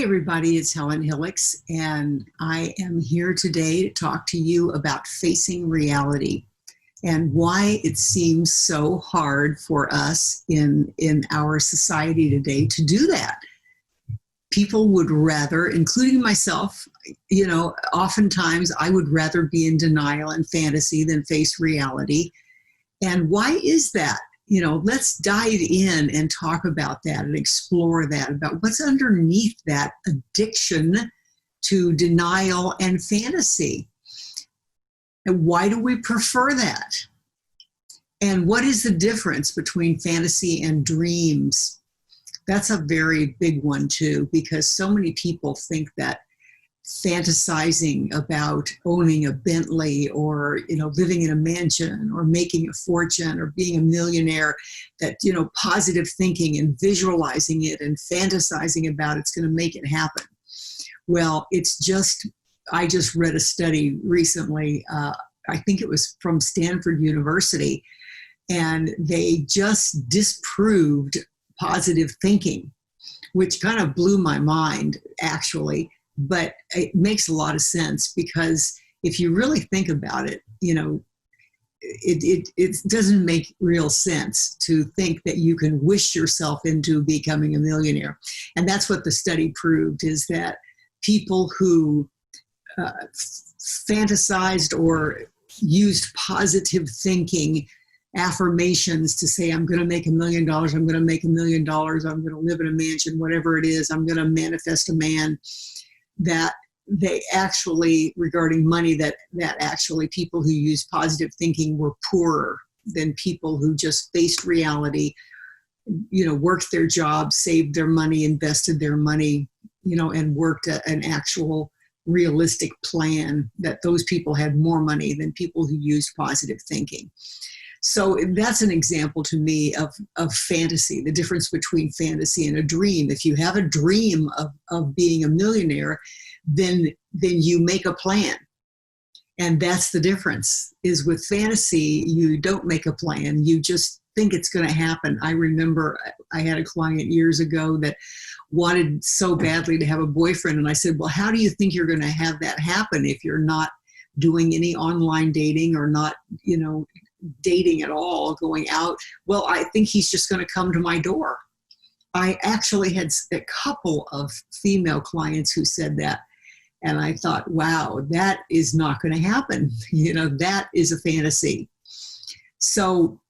Everybody, it's Helen Hillix, and I am here today to talk to you about facing reality and why it seems so hard for us in our society today to do that. People would rather, including myself, oftentimes I would rather be in denial and fantasy than face reality. And why is that? Let's dive in and talk about that and explore that, about what's underneath that addiction to denial and fantasy. And why do we prefer that? And what is the difference between fantasy and dreams? That's a very big one too, because so many people think that fantasizing about owning a Bentley or, living in a mansion or making a fortune or being a millionaire, that, positive thinking and visualizing it and fantasizing about it's going to make it happen. Well, I just read a study recently, I think it was from Stanford University, and they just disproved positive thinking, which kind of blew my mind, actually. But it makes a lot of sense, because if you really think about it, it doesn't make real sense to think that you can wish yourself into becoming a millionaire. And that's what the study proved, is that people who fantasized or used positive thinking affirmations to say, I'm going to make $1 million, I'm going to make $1 million, I'm going to live in a mansion, whatever it is, I'm going to manifest a man, that they actually, regarding money, that actually people who used positive thinking were poorer than people who just faced reality, worked their job, saved their money, invested their money, and worked an actual realistic plan. That those people had more money than people who used positive thinking. So that's an example to me of fantasy, the difference between fantasy and a dream. If you have a dream of being a millionaire, then you make a plan. And that's the difference, is with fantasy, you don't make a plan. You just think it's going to happen. I remember I had a client years ago that wanted so badly to have a boyfriend. And I said, well, how do you think you're going to have that happen if you're not doing any online dating or not, dating at all, going out? Well, I think he's just going to come to my door. I actually had a couple of female clients who said that. And I thought, wow, that is not going to happen. That is a fantasy. So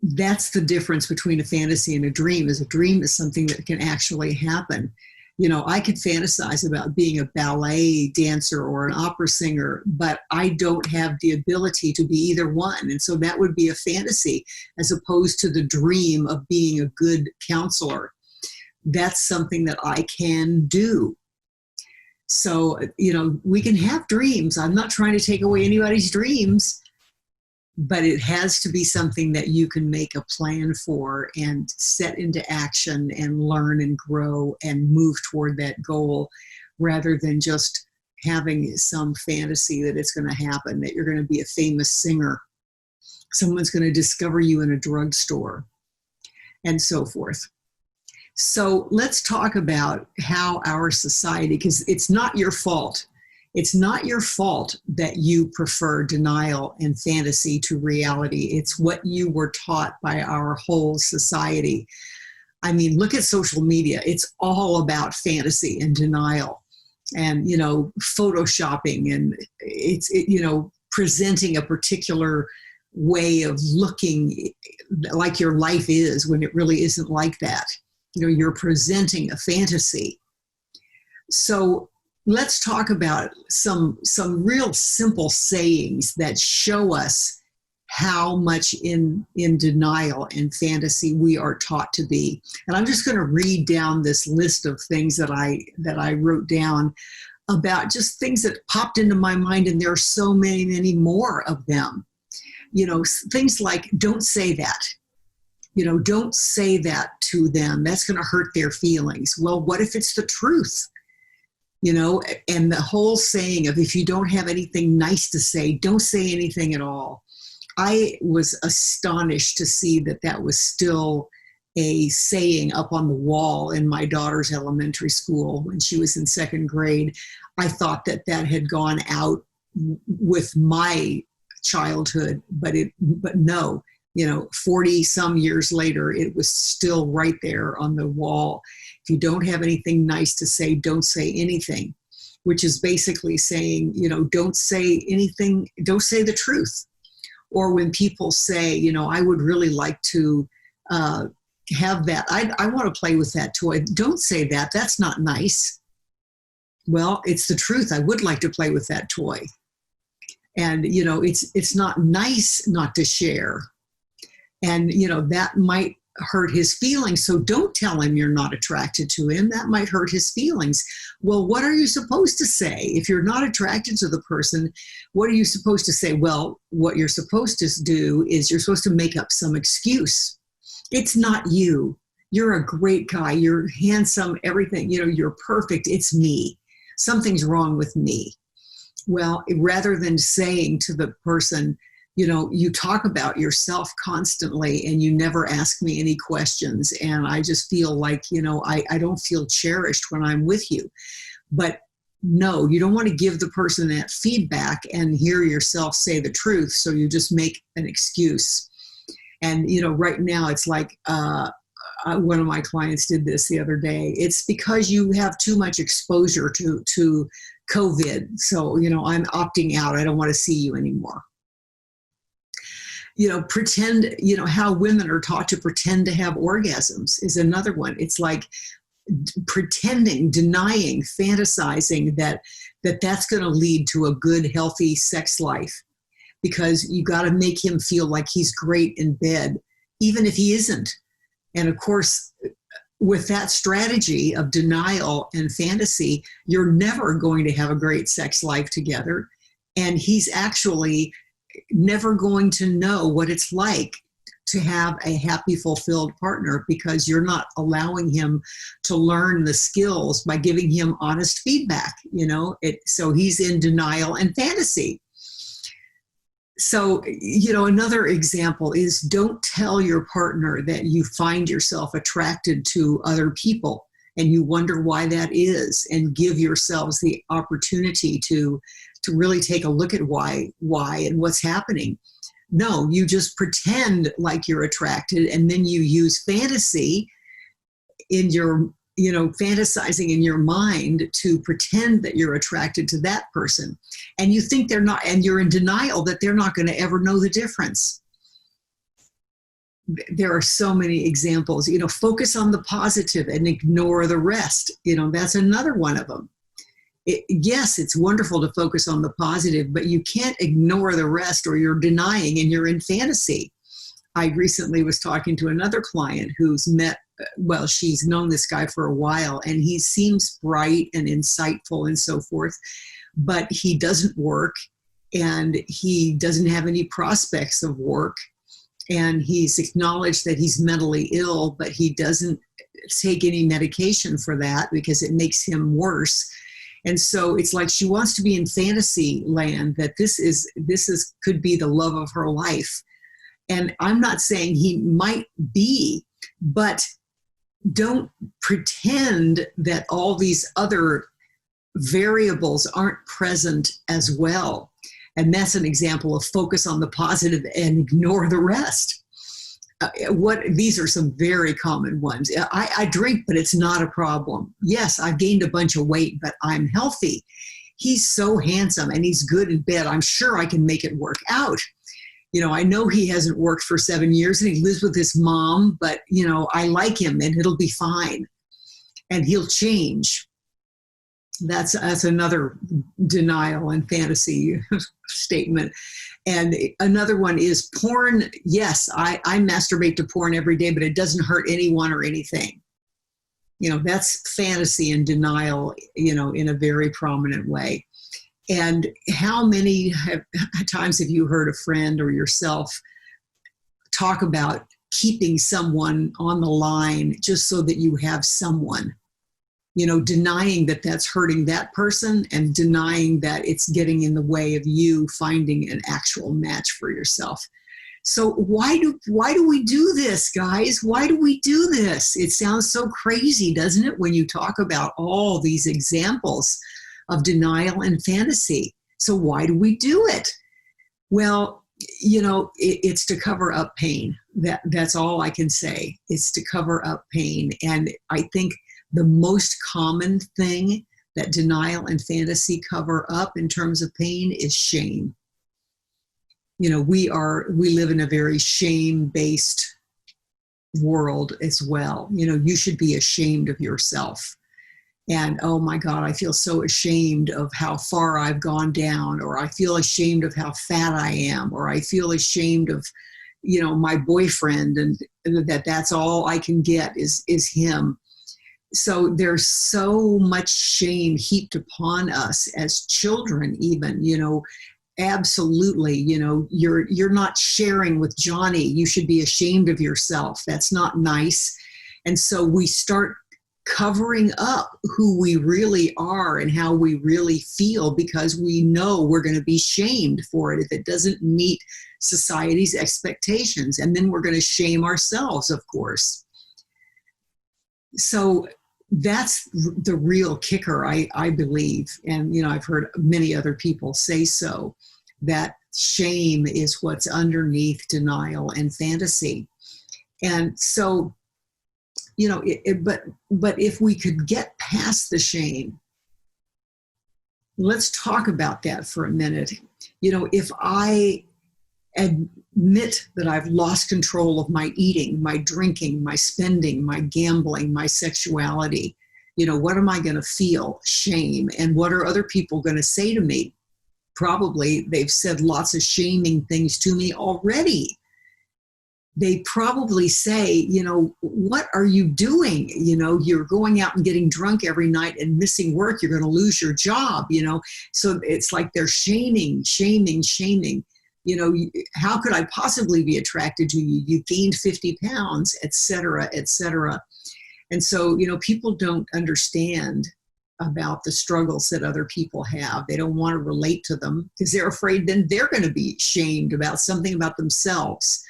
that's the difference between a fantasy and a dream. Is a dream is something that can actually happen. I could fantasize about being a ballet dancer or an opera singer, but I don't have the ability to be either one. And so that would be a fantasy, as opposed to the dream of being a good counselor. That's something that I can do. So, we can have dreams. I'm not trying to take away anybody's dreams, but it has to be something that you can make a plan for and set into action and learn and grow and move toward that goal, rather than just having some fantasy that it's going to happen, that you're going to be a famous singer, someone's going to discover you in a drugstore, and so forth. So let's talk about how our society, because it's not your fault. It's not your fault that you prefer denial and fantasy to reality. It's what you were taught by our whole society. I mean, look at social media. It's all about fantasy and denial and, photoshopping, and it's presenting a particular way of looking like your life is, when it really isn't like that. You're presenting a fantasy. So let's talk about some real simple sayings that show us how much in denial and fantasy we are taught to be. And I'm just going to read down this list of things that I wrote down about just things that popped into my mind, and there are so many, many more of them. Things like, don't say that. Don't say that to them. That's going to hurt their feelings. Well, what if it's the truth? And the whole saying of, if you don't have anything nice to say, don't say anything at all. I was astonished to see that was still a saying up on the wall in my daughter's elementary school when she was in second grade. I thought that that had gone out with my childhood, but no, 40 some years later, it was still right there on the wall. If you don't have anything nice to say, don't say anything, which is basically saying, don't say anything, don't say the truth. Or when people say, I would really like to have that, I want to play with that toy. Don't say that, that's not nice. Well, it's the truth. I would like to play with that toy. And, it's not nice not to share. And, that might hurt his feelings. So don't tell him you're not attracted to him. That might hurt his feelings. Well, what are you supposed to say? If you're not attracted to the person, what are you supposed to say? Well, what you're supposed to do is you're supposed to make up some excuse. It's not you. You're a great guy. You're handsome, everything. You're perfect. It's me. Something's wrong with me. Well, rather than saying to the person, you talk about yourself constantly and you never ask me any questions. And I just feel like, I don't feel cherished when I'm with you. But no, you don't want to give the person that feedback and hear yourself say the truth. So you just make an excuse. And, right now it's like, one of my clients did this the other day. It's because you have too much exposure to COVID. So, I'm opting out. I don't want to see you anymore. Pretend, how women are taught to pretend to have orgasms is another one. It's like pretending, denying, fantasizing that's going to lead to a good, healthy sex life, because you got to make him feel like he's great in bed, even if he isn't. And of course, with that strategy of denial and fantasy, you're never going to have a great sex life together. And he's actually never going to know what it's like to have a happy, fulfilled partner, because you're not allowing him to learn the skills by giving him honest feedback, so he's in denial and fantasy. So, another example is don't tell your partner that you find yourself attracted to other people and you wonder why that is, and give yourselves the opportunity to really take a look at why and what's happening. No, you just pretend like you're attracted, and then you use fantasy in your, fantasizing in your mind to pretend that you're attracted to that person. And you think they're not, and you're in denial that they're not going to ever know the difference. There are so many examples. Focus on the positive and ignore the rest. That's another one of them. Yes, it's wonderful to focus on the positive, but you can't ignore the rest, or you're denying and you're in fantasy. I recently was talking to another client who's she's known this guy for a while, and he seems bright and insightful and so forth, but he doesn't work, and he doesn't have any prospects of work. And he's acknowledged that he's mentally ill, but he doesn't take any medication for that because it makes him worse. And so it's like she wants to be in fantasy land, that this could be the love of her life. And I'm not saying he might be, but don't pretend that all these other variables aren't present as well. And that's an example of focus on the positive and ignore the rest. These are some very common ones. I drink, but it's not a problem. Yes, I've gained a bunch of weight, but I'm healthy. He's so handsome and he's good in bed. I'm sure I can make it work out. I know he hasn't worked for 7 years and he lives with his mom, but I like him and it'll be fine. And he'll change. That's another denial and fantasy statement. And another one is porn. Yes, I masturbate to porn every day, but it doesn't hurt anyone or anything. That's fantasy and denial, in a very prominent way. And how many times have you heard a friend or yourself talk about keeping someone on the line just so that you have someone? Denying that that's hurting that person and denying that it's getting in the way of you finding an actual match for yourself. So why do we do this, guys? Why do we do this? It sounds so crazy, doesn't it, when you talk about all these examples of denial and fantasy? So why do we do it? Well, it's to cover up pain. That's all I can say. It's to cover up pain. And I think the most common thing that denial and fantasy cover up in terms of pain is shame. We live in a very shame-based world as well. You should be ashamed of yourself. And, oh my God, I feel so ashamed of how far I've gone down, or I feel ashamed of how fat I am, or I feel ashamed of, my boyfriend, and that's all I can get is him. So there's so much shame heaped upon us as children, even, absolutely, you're not sharing with Johnny. You should be ashamed of yourself. That's not nice. And so we start covering up who we really are and how we really feel, because we know we're going to be shamed for it if it doesn't meet society's expectations. And then we're going to shame ourselves, of course. So that's the real kicker, I believe. And, I've heard many other people say so, that shame is what's underneath denial and fantasy. And so, but if we could get past the shame, let's talk about that for a minute. If I admit that I've lost control of my eating, my drinking, my spending, my gambling, my sexuality, what am I going to feel? Shame. And what are other people going to say to me? Probably they've said lots of shaming things to me already. They probably say, what are you doing? You're going out and getting drunk every night and missing work. You're going to lose your job, So it's like they're shaming. How could I possibly be attracted to you? You gained 50 pounds, et cetera, et cetera. And so, people don't understand about the struggles that other people have. They don't want to relate to them because they're afraid then they're going to be shamed about something about themselves.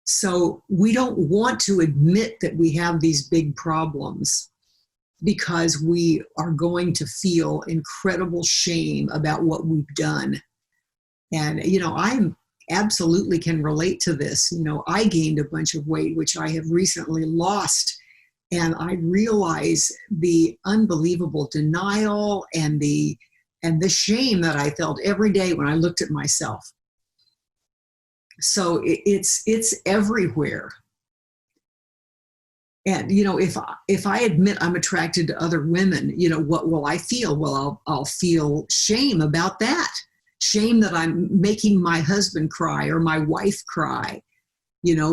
So we don't want to admit that we have these big problems because we are going to feel incredible shame about what we've done. And, I absolutely can relate to this. I gained a bunch of weight, which I have recently lost. And I realize the unbelievable denial and the shame that I felt every day when I looked at myself. So it's everywhere. And, if I admit I'm attracted to other women, what will I feel? Well, I'll feel shame about that. Shame that I'm making my husband cry or my wife cry,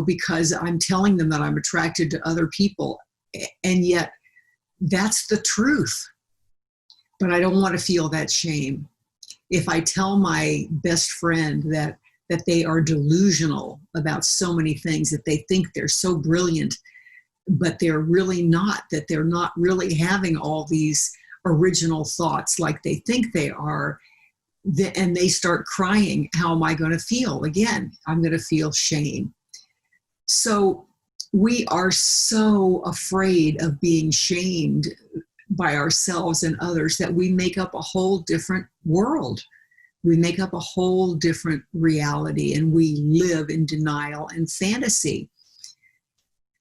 because I'm telling them that I'm attracted to other people. And yet that's the truth. But I don't want to feel that shame. If I tell my best friend that they are delusional about so many things, that they think they're so brilliant, but they're really not, that they're not really having all these original thoughts like they think they are, and they start crying, how am I going to feel? Again, I'm going to feel shame. So we are so afraid of being shamed by ourselves and others that we make up a whole different world. We make up a whole different reality, and we live in denial and fantasy.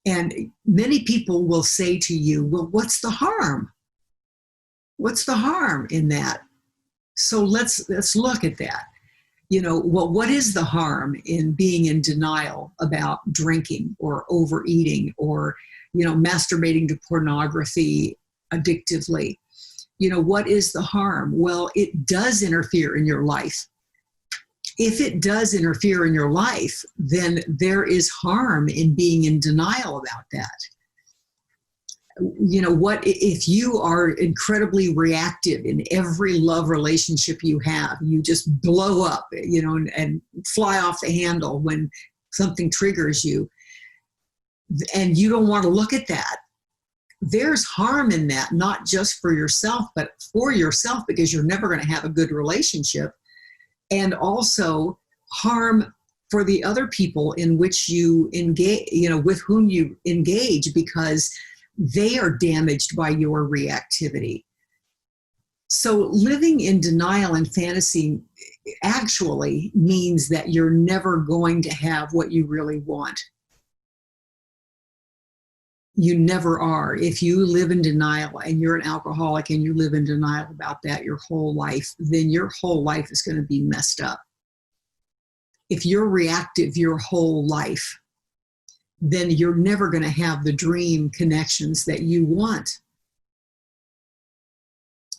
And many people will say to you, well, what's the harm? What's the harm in that? So let's look at that. Well, what is the harm in being in denial about drinking or overeating or, masturbating to pornography addictively? What is the harm? Well, it does interfere in your life. If it does interfere in your life, then there is harm in being in denial about that. What if you are incredibly reactive in every love relationship you have? You just blow up, and fly off the handle when something triggers you, and you don't want to look at that. There's harm in that, not just for yourself, but for yourself, because you're never going to have a good relationship. And also harm for the other people in which you engage, with whom you engage, because they are damaged by your reactivity. So living in denial and fantasy actually means that you're never going to have what you really want. You never are. If you live in denial and you're an alcoholic and you live in denial about that your whole life, then your whole life is going to be messed up. If you're reactive your whole life, then you're never going to have the dream connections that you want.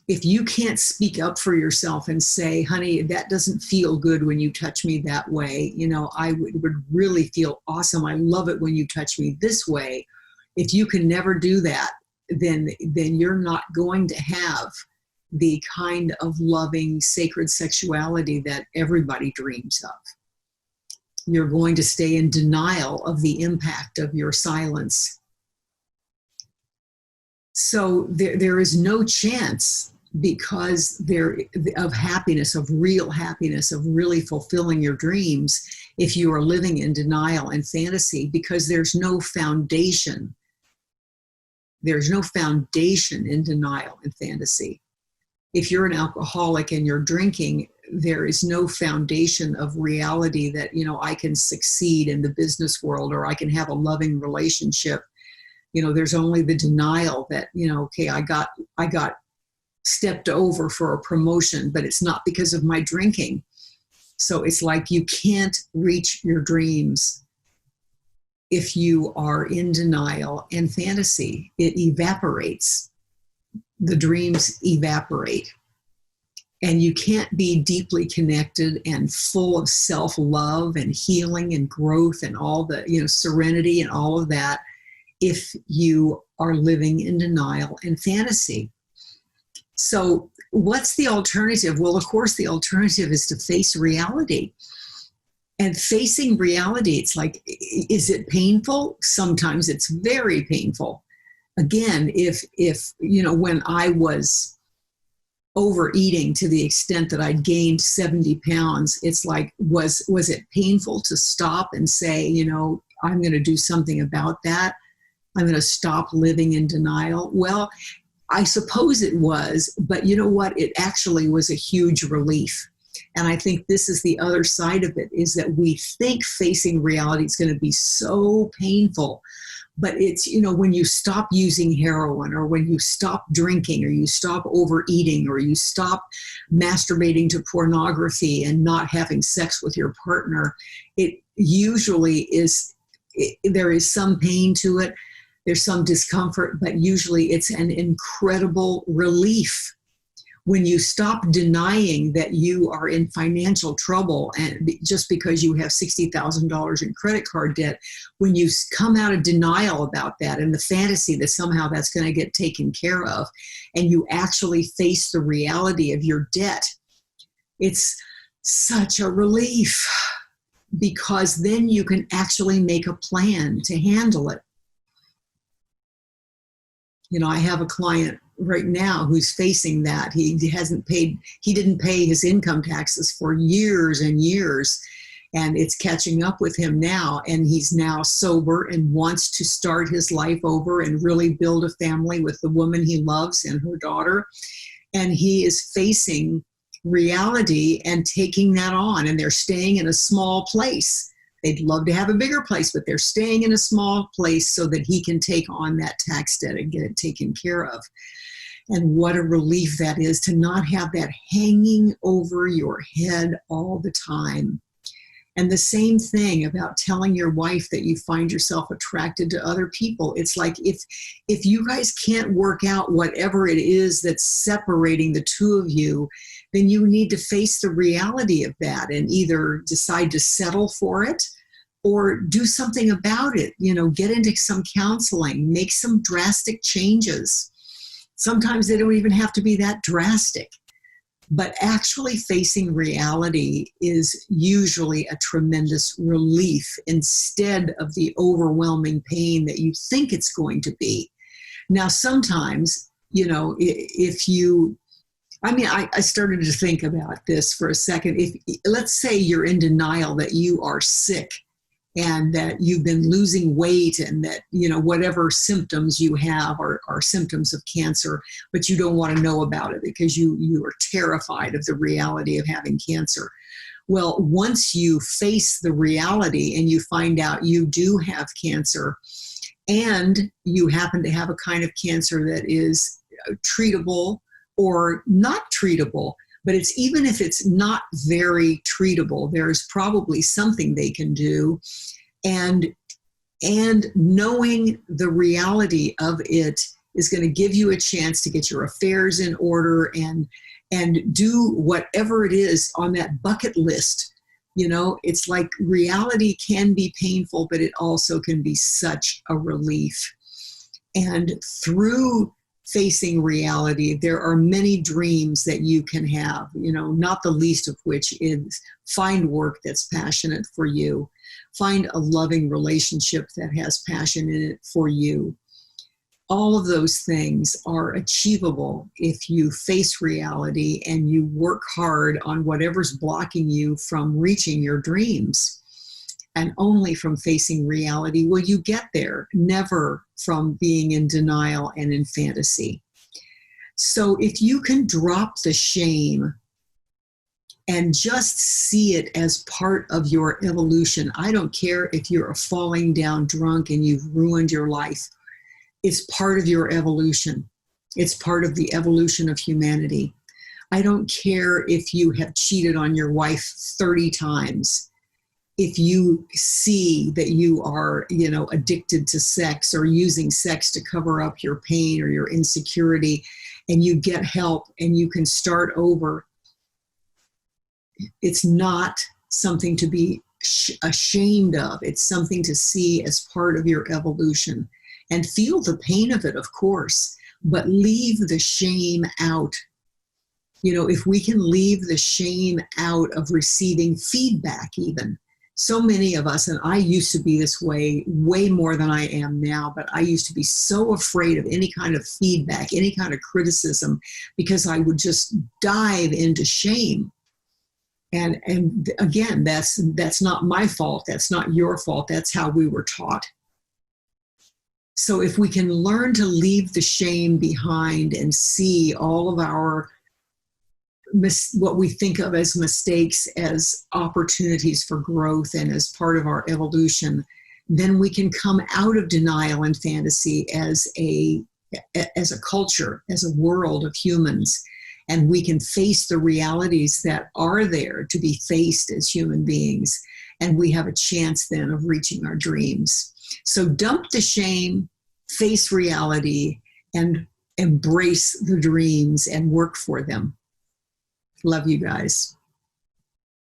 If you can't speak up for yourself and say, honey, that doesn't feel good when you touch me that way. I would really feel awesome. I love it when you touch me this way. If you can never do that, then you're not going to have the kind of loving, sacred sexuality that everybody dreams of. You're going to stay in denial of the impact of your silence. So there is no chance, because of happiness, of real happiness, of really fulfilling your dreams, if you are living in denial and fantasy, because there's no foundation. There's no foundation in denial and fantasy. If you're an alcoholic and you're drinking, there is no foundation of reality that, I can succeed in the business world, or I can have a loving relationship. There's only the denial that, okay, I got stepped over for a promotion, but it's not because of my drinking. So it's like you can't reach your dreams if you are in denial and fantasy. It evaporates. The dreams evaporate. And you can't be deeply connected and full of self-love and healing and growth and all the, serenity and all of that if you are living in denial and fantasy. So what's the alternative? Well, of course, the alternative is to face reality. And facing reality, it's like, is it painful? Sometimes it's very painful. Again, if when I was overeating to the extent that I'd gained 70 pounds, it's like, was it painful to stop and say, I'm going to do something about that? I'm going to stop living in denial. Well, I suppose it was, but you know what? It actually was a huge relief. And I think this is the other side of it, is that we think facing reality is going to be so painful. But it's, when you stop using heroin, or when you stop drinking, or you stop overeating, or you stop masturbating to pornography and not having sex with your partner, it usually is, there is some pain to it. There's some discomfort, but usually it's an incredible relief. When you stop denying that you are in financial trouble, and just because you have $60,000 in credit card debt, when you come out of denial about that and the fantasy that somehow that's going to get taken care of, and you actually face the reality of your debt, it's such a relief, because then you can actually make a plan to handle it. I have a client right now who's facing that. He didn't pay his income taxes for years and years, and it's catching up with him now, and he's now sober and wants to start his life over and really build a family with the woman he loves and her daughter. And he is facing reality and taking that on, and they're staying in a small place. They'd love to have a bigger place, but they're staying in a small place so that he can take on that tax debt and get it taken care of. And what a relief that is, to not have that hanging over your head all the time. And the same thing about telling your wife that you find yourself attracted to other people. It's like, if you guys can't work out whatever it is that's separating the two of you, then you need to face the reality of that and either decide to settle for it or do something about it. Get into some counseling, make some drastic changes. Sometimes they don't even have to be that drastic. But actually facing reality is usually a tremendous relief instead of the overwhelming pain that you think it's going to be. Now, sometimes, if you I mean, I started to think about this for a second. If let's say you're in denial that you are sick and that you've been losing weight and that, whatever symptoms you have are symptoms of cancer, but you don't want to know about it because you are terrified of the reality of having cancer. Well, once you face the reality and you find out you do have cancer and you happen to have a kind of cancer that is treatable or not treatable, but it's even if it's not very treatable, there's probably something they can do. And knowing the reality of it is going to give you a chance to get your affairs in order and do whatever it is on that bucket list. It's like reality can be painful, but it also can be such a relief. And through facing reality, there are many dreams that you can have, not the least of which is find work that's passionate for you. Find a loving relationship that has passion in it for you. All of those things are achievable if you face reality and you work hard on whatever's blocking you from reaching your dreams. And only from facing reality will you get there, never from being in denial and in fantasy. So if you can drop the shame and just see it as part of your evolution, I don't care if you're a falling down drunk and you've ruined your life. It's part of your evolution. It's part of the evolution of humanity. I don't care if you have cheated on your wife 30 times. If you see that you are, addicted to sex or using sex to cover up your pain or your insecurity, and you get help and you can start over, it's not something to be ashamed of. It's something to see as part of your evolution and feel the pain of it, of course, but leave the shame out. If we can leave the shame out of receiving feedback even. So many of us, and I used to be this way more than I am now, but I used to be so afraid of any kind of feedback, any kind of criticism, because I would just dive into shame. And again, that's not my fault. That's not your fault. That's how we were taught. So if we can learn to leave the shame behind and see all of our what we think of as mistakes as opportunities for growth and as part of our evolution, then we can come out of denial and fantasy as a culture, as a world of humans, and we can face the realities that are there to be faced as human beings, and we have a chance then of reaching our dreams. So dump the shame, face reality, and embrace the dreams and work for them. Love you guys.